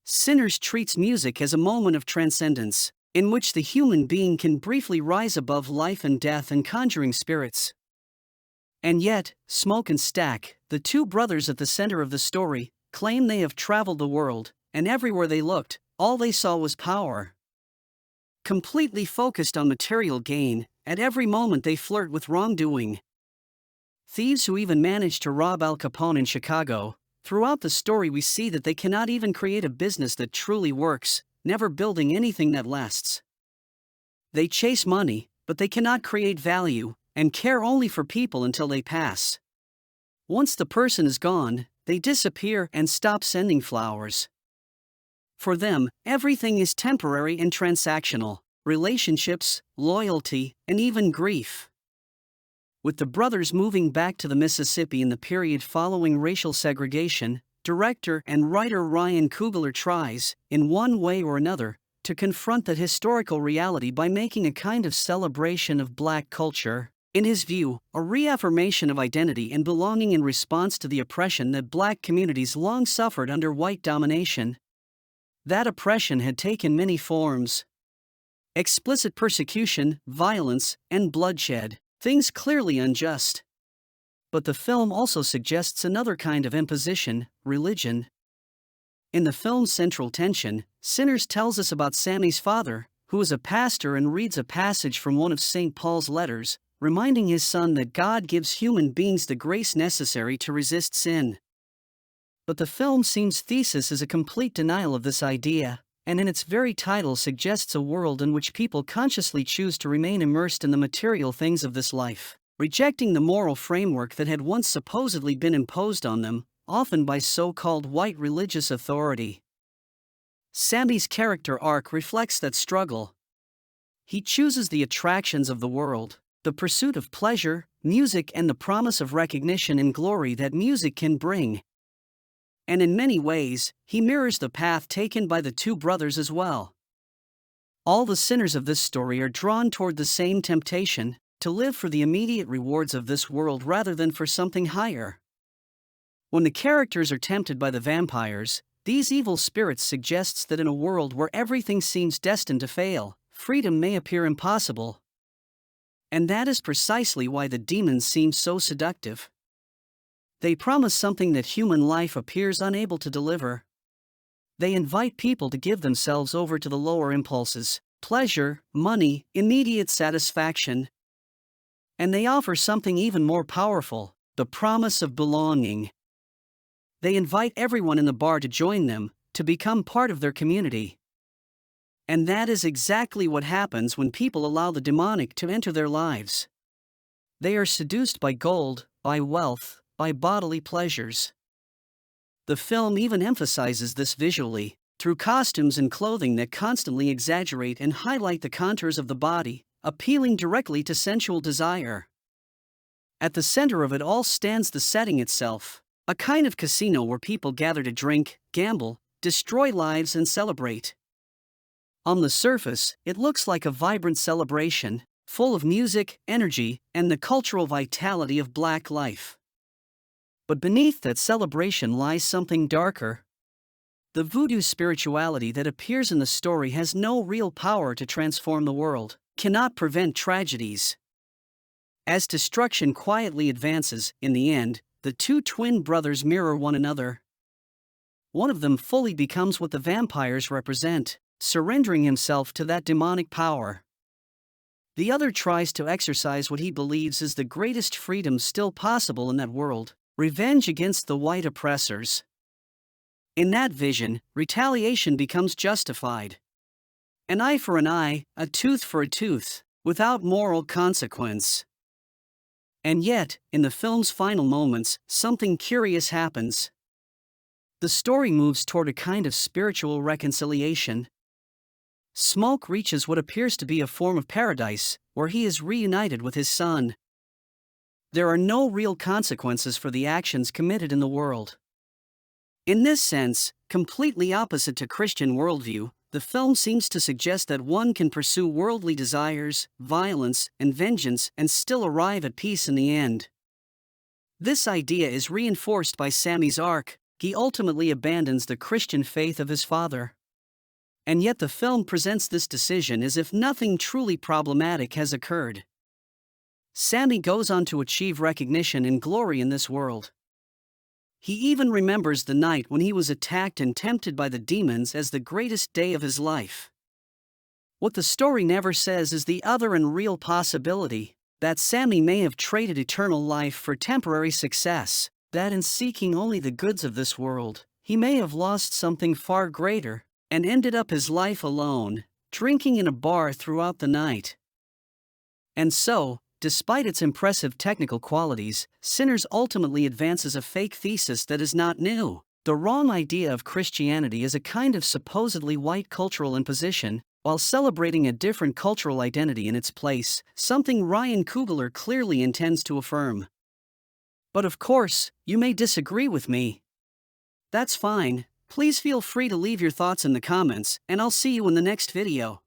Sinners treats music as a moment of transcendence, in which the human being can briefly rise above life and death and conjuring spirits. And yet, Smoke and Stack, the two brothers at the center of the story, claim they have traveled the world, and everywhere they looked, all they saw was power. Completely focused on material gain, at every moment they flirt with wrongdoing. Thieves who even managed to rob Al Capone in Chicago. Throughout the story we see that they cannot even create a business that truly works, never building anything that lasts. They chase money, but they cannot create value, and care only for people until they pass. Once the person is gone, they disappear and stop sending flowers. For them, everything is temporary and transactional: relationships, loyalty, and even grief. With the brothers moving back to the Mississippi in the period following racial segregation, director and writer Ryan Coogler tries, in one way or another, to confront that historical reality by making a kind of celebration of black culture. In his view, a reaffirmation of identity and belonging in response to the oppression that black communities long suffered under white domination. That oppression had taken many forms: explicit persecution, violence, and bloodshed, things clearly unjust. But the film also suggests another kind of imposition: religion. In the film's central tension, Sinners tells us about Sammy's father, who is a pastor and reads a passage from one of St. Paul's letters, reminding his son that God gives human beings the grace necessary to resist sin. But the film's thesis is a complete denial of this idea, and in its very title suggests a world in which people consciously choose to remain immersed in the material things of this life, rejecting the moral framework that had once supposedly been imposed on them, often by so-called white religious authority. Sammy's character arc reflects that struggle. He chooses the attractions of the world, the pursuit of pleasure, music, and the promise of recognition and glory that music can bring. And in many ways, he mirrors the path taken by the two brothers as well. All the sinners of this story are drawn toward the same temptation: to live for the immediate rewards of this world rather than for something higher. When the characters are tempted by the vampires, these evil spirits suggests that in a world where everything seems destined to fail, freedom may appear impossible. And that is precisely why the demons seem so seductive. They promise something that human life appears unable to deliver. They invite people to give themselves over to the lower impulses: pleasure, money, immediate satisfaction. And they offer something even more powerful: the promise of belonging. They invite everyone in the bar to join them, to become part of their community. And that is exactly what happens when people allow the demonic to enter their lives. They are seduced by gold, by wealth, by bodily pleasures. The film even emphasizes this visually, through costumes and clothing that constantly exaggerate and highlight the contours of the body, appealing directly to sensual desire. At the center of it all stands the setting itself, a kind of casino where people gather to drink, gamble, destroy lives, and celebrate. On the surface, it looks like a vibrant celebration, full of music, energy, and the cultural vitality of black life. But beneath that celebration lies something darker. The voodoo spirituality that appears in the story has no real power to transform the world, cannot prevent tragedies. As destruction quietly advances, in the end, the two twin brothers mirror one another. One of them fully becomes what the vampires represent, surrendering himself to that demonic power. The other tries to exercise what he believes is the greatest freedom still possible in that world: revenge against the white oppressors. In that vision, retaliation becomes justified. An eye for an eye, a tooth for a tooth, without moral consequence. And yet, in the film's final moments, something curious happens. The story moves toward a kind of spiritual reconciliation. Smoke reaches what appears to be a form of paradise, where he is reunited with his son. There are no real consequences for the actions committed in the world. In this sense, completely opposite to Christian worldview, the film seems to suggest that one can pursue worldly desires, violence, and vengeance and still arrive at peace in the end. This idea is reinforced by Sammy's arc, he ultimately abandons the Christian faith of his father. And yet the film presents this decision as if nothing truly problematic has occurred. Sammy goes on to achieve recognition and glory in this world. He even remembers the night when he was attacked and tempted by the demons as the greatest day of his life. What the story never says is the other and real possibility, that Sammy may have traded eternal life for temporary success, that in seeking only the goods of this world, he may have lost something far greater, and ended up his life alone, drinking in a bar throughout the night. And so, despite its impressive technical qualities, Sinners ultimately advances a fake thesis that is not new. The wrong idea of Christianity as a kind of supposedly white cultural imposition, while celebrating a different cultural identity in its place, something Ryan Coogler clearly intends to affirm. But of course, you may disagree with me. That's fine. Please feel free to leave your thoughts in the comments, and I'll see you in the next video.